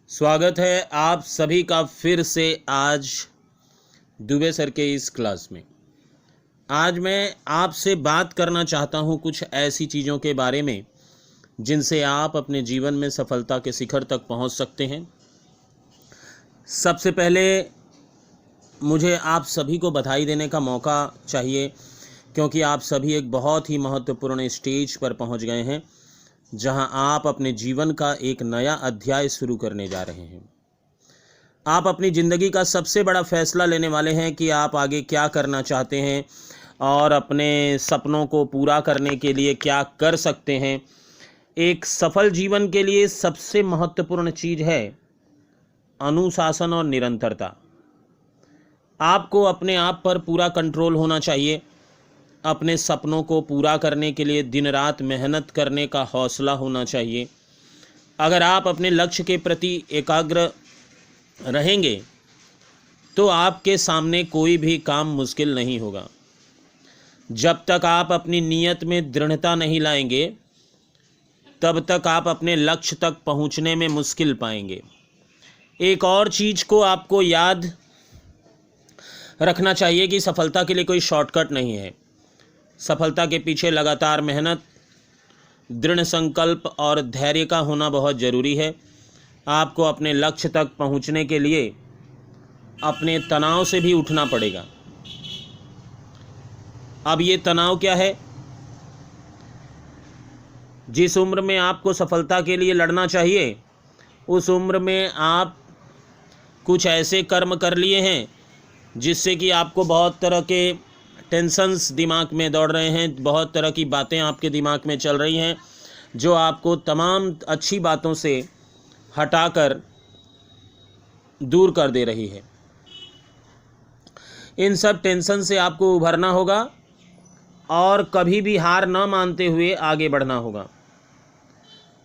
स्वागत है आप सभी का फिर से आज दुबे सर के इस क्लास में। आज मैं आपसे बात करना चाहता हूँ कुछ ऐसी चीज़ों के बारे में जिनसे आप अपने जीवन में सफलता के शिखर तक पहुँच सकते हैं। सबसे पहले मुझे आप सभी को बधाई देने का मौका चाहिए, क्योंकि आप सभी एक बहुत ही महत्वपूर्ण स्टेज पर पहुँच गए हैं जहां आप अपने जीवन का एक नया अध्याय शुरू करने जा रहे हैं। आप अपनी ज़िंदगी का सबसे बड़ा फैसला लेने वाले हैं कि आप आगे क्या करना चाहते हैं और अपने सपनों को पूरा करने के लिए क्या कर सकते हैं। एक सफल जीवन के लिए सबसे महत्वपूर्ण चीज़ है अनुशासन और निरंतरता। आपको अपने आप पर पूरा कंट्रोल होना चाहिए। अपने सपनों को पूरा करने के लिए दिन रात मेहनत करने का हौसला होना चाहिए। अगर आप अपने लक्ष्य के प्रति एकाग्र रहेंगे तो आपके सामने कोई भी काम मुश्किल नहीं होगा। जब तक आप अपनी नीयत में दृढ़ता नहीं लाएंगे तब तक आप अपने लक्ष्य तक पहुंचने में मुश्किल पाएंगे। एक और चीज़ को आपको याद रखना चाहिए कि सफलता के लिए कोई शॉर्टकट नहीं है। सफलता के पीछे लगातार मेहनत, दृढ़ संकल्प और धैर्य का होना बहुत ज़रूरी है। आपको अपने लक्ष्य तक पहुंचने के लिए अपने तनाव से भी उठना पड़ेगा। अब ये तनाव क्या है? जिस उम्र में आपको सफलता के लिए लड़ना चाहिए उस उम्र में आप कुछ ऐसे कर्म कर लिए हैं जिससे कि आपको बहुत तरह के टेंशन्स दिमाग में दौड़ रहे हैं, बहुत तरह की बातें आपके दिमाग में चल रही हैं जो आपको तमाम अच्छी बातों से हटाकर दूर कर दे रही है। इन सब टेंशन से आपको उभरना होगा और कभी भी हार न मानते हुए आगे बढ़ना होगा।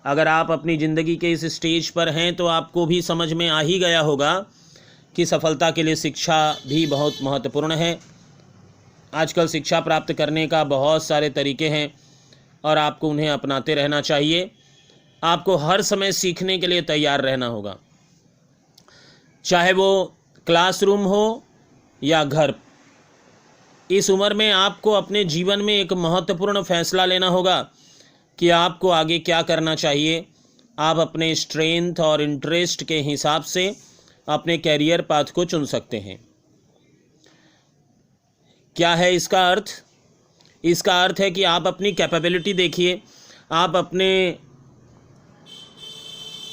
अगर आप अपनी ज़िंदगी के इस स्टेज पर हैं तो आपको भी समझ में आ ही गया होगा कि सफलता के लिए शिक्षा भी बहुत महत्वपूर्ण है। आजकल शिक्षा प्राप्त करने का बहुत सारे तरीके हैं और आपको उन्हें अपनाते रहना चाहिए। आपको हर समय सीखने के लिए तैयार रहना होगा, चाहे वो क्लासरूम हो या घर। इस उम्र में आपको अपने जीवन में एक महत्वपूर्ण फैसला लेना होगा कि आपको आगे क्या करना चाहिए। आप अपने स्ट्रेंथ और इंटरेस्ट के हिसाब से अपने कैरियर पाथ को चुन सकते हैं। क्या है इसका अर्थ? इसका अर्थ है कि आप अपनी कैपेबिलिटी देखिए। आप अपने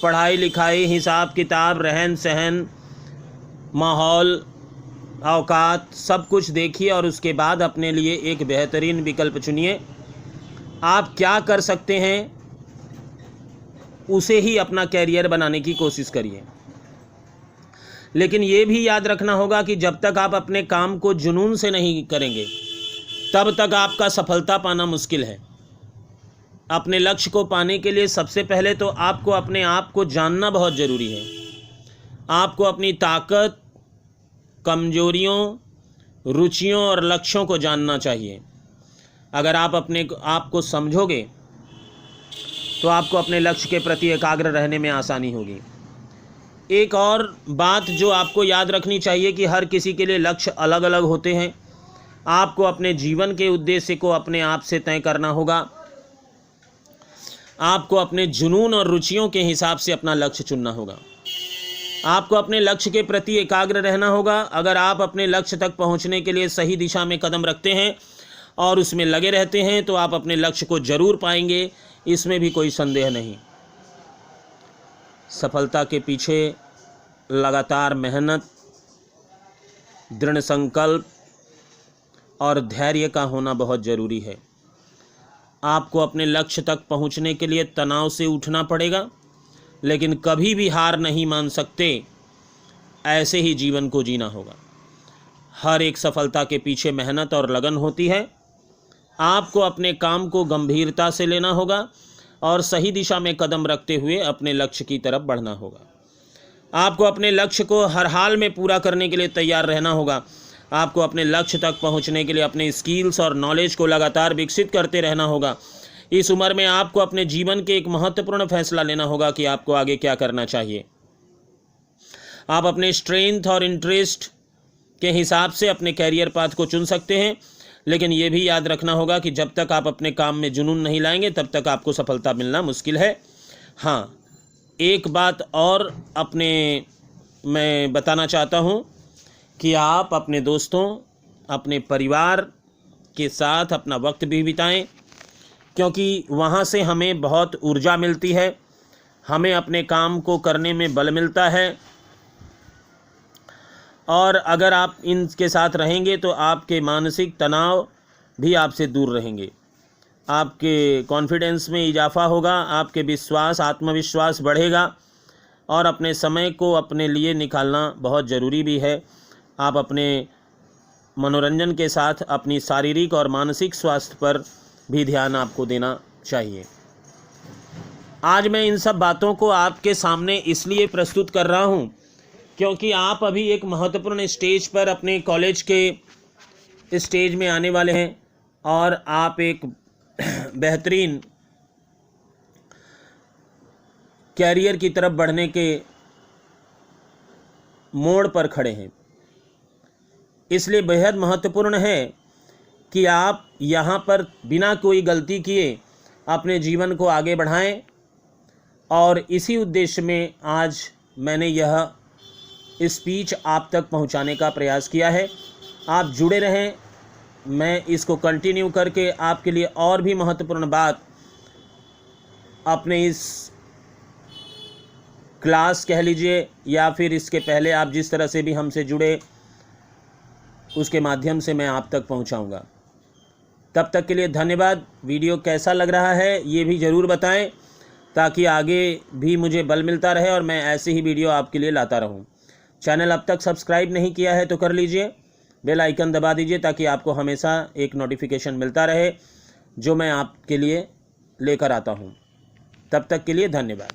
पढ़ाई लिखाई, हिसाब किताब, रहन सहन, माहौल, औकात सब कुछ देखिए और उसके बाद अपने लिए एक बेहतरीन विकल्प चुनिए। आप क्या कर सकते हैं उसे ही अपना कैरियर बनाने की कोशिश करिए। लेकिन ये भी याद रखना होगा कि जब तक आप अपने काम को जुनून से नहीं करेंगे तब तक आपका सफलता पाना मुश्किल है। अपने लक्ष्य को पाने के लिए सबसे पहले तो आपको अपने आप को जानना बहुत ज़रूरी है। आपको अपनी ताकत, कमजोरियों, रुचियों और लक्ष्यों को जानना चाहिए। अगर आप अपने आप को समझोगे तो आपको अपने लक्ष्य के प्रति एकाग्र रहने में आसानी होगी। एक और बात जो आपको याद रखनी चाहिए कि हर किसी के लिए लक्ष्य अलग अलग होते हैं। आपको अपने जीवन के उद्देश्य को अपने आप से तय करना होगा। आपको अपने जुनून और रुचियों के हिसाब से अपना लक्ष्य चुनना होगा। आपको अपने लक्ष्य के प्रति एकाग्र रहना होगा। अगर आप अपने लक्ष्य तक पहुंचने के लिए सही दिशा में कदम रखते हैं और उसमें लगे रहते हैं तो आप अपने लक्ष्य को जरूर पाएंगे, इसमें भी कोई संदेह नहीं। सफलता के पीछे लगातार मेहनत, दृढ़ संकल्प और धैर्य का होना बहुत ज़रूरी है। आपको अपने लक्ष्य तक पहुंचने के लिए तनाव से उठना पड़ेगा, लेकिन कभी भी हार नहीं मान सकते। ऐसे ही जीवन को जीना होगा। हर एक सफलता के पीछे मेहनत और लगन होती है। आपको अपने काम को गंभीरता से लेना होगा और सही दिशा में कदम रखते हुए अपने लक्ष्य की तरफ बढ़ना होगा। आपको अपने लक्ष्य को हर हाल में पूरा करने के लिए तैयार रहना होगा। आपको अपने लक्ष्य तक पहुंचने के लिए अपने स्किल्स और नॉलेज को लगातार विकसित करते रहना होगा। इस उम्र में आपको अपने जीवन के एक महत्वपूर्ण फैसला लेना होगा कि आपको आगे क्या करना चाहिए। आप अपने स्ट्रेंथ और इंटरेस्ट के हिसाब से अपने कैरियर पाथ को चुन सकते हैं, लेकिन ये भी याद रखना होगा कि जब तक आप अपने काम में जुनून नहीं लाएंगे तब तक आपको सफलता मिलना मुश्किल है। हाँ, एक बात और मैं बताना चाहता हूँ कि आप अपने दोस्तों, अपने परिवार के साथ अपना वक्त भी बिताएं, क्योंकि वहाँ से हमें बहुत ऊर्जा मिलती है, हमें अपने काम को करने में बल मिलता है। और अगर आप इनके साथ रहेंगे तो आपके मानसिक तनाव भी आपसे दूर रहेंगे, आपके कॉन्फिडेंस में इजाफा होगा, आपके आत्मविश्वास बढ़ेगा और अपने समय को अपने लिए निकालना बहुत ज़रूरी भी है। आप अपने मनोरंजन के साथ अपनी शारीरिक और मानसिक स्वास्थ्य पर भी ध्यान आपको देना चाहिए। आज मैं इन सब बातों को आपके सामने इसलिए प्रस्तुत कर रहा हूँ क्योंकि आप अभी एक महत्वपूर्ण स्टेज पर अपने कॉलेज के स्टेज में आने वाले हैं और आप एक बेहतरीन कैरियर की तरफ बढ़ने के मोड़ पर खड़े हैं। इसलिए बेहद महत्वपूर्ण है कि आप यहाँ पर बिना कोई गलती किए अपने जीवन को आगे बढ़ाएं, और इसी उद्देश्य में आज मैंने यह स्पीच आप तक पहुँचाने का प्रयास किया है। आप जुड़े रहें, मैं इसको कंटिन्यू करके आपके लिए और भी महत्वपूर्ण बात अपने इस क्लास कह लीजिए या फिर इसके पहले आप जिस तरह से भी हमसे जुड़े उसके माध्यम से मैं आप तक पहुंचाऊंगा। तब तक के लिए धन्यवाद। वीडियो कैसा लग रहा है ये भी ज़रूर बताएं ताकि आगे भी मुझे बल मिलता रहे और मैं ऐसे ही वीडियो आपके लिए लाता रहूं। चैनल अब तक सब्सक्राइब नहीं किया है तो कर लीजिए, बेल आइकन दबा दीजिए ताकि आपको हमेशा एक नोटिफिकेशन मिलता रहे जो मैं आपके लिए लेकर आता हूं। तब तक के लिए धन्यवाद।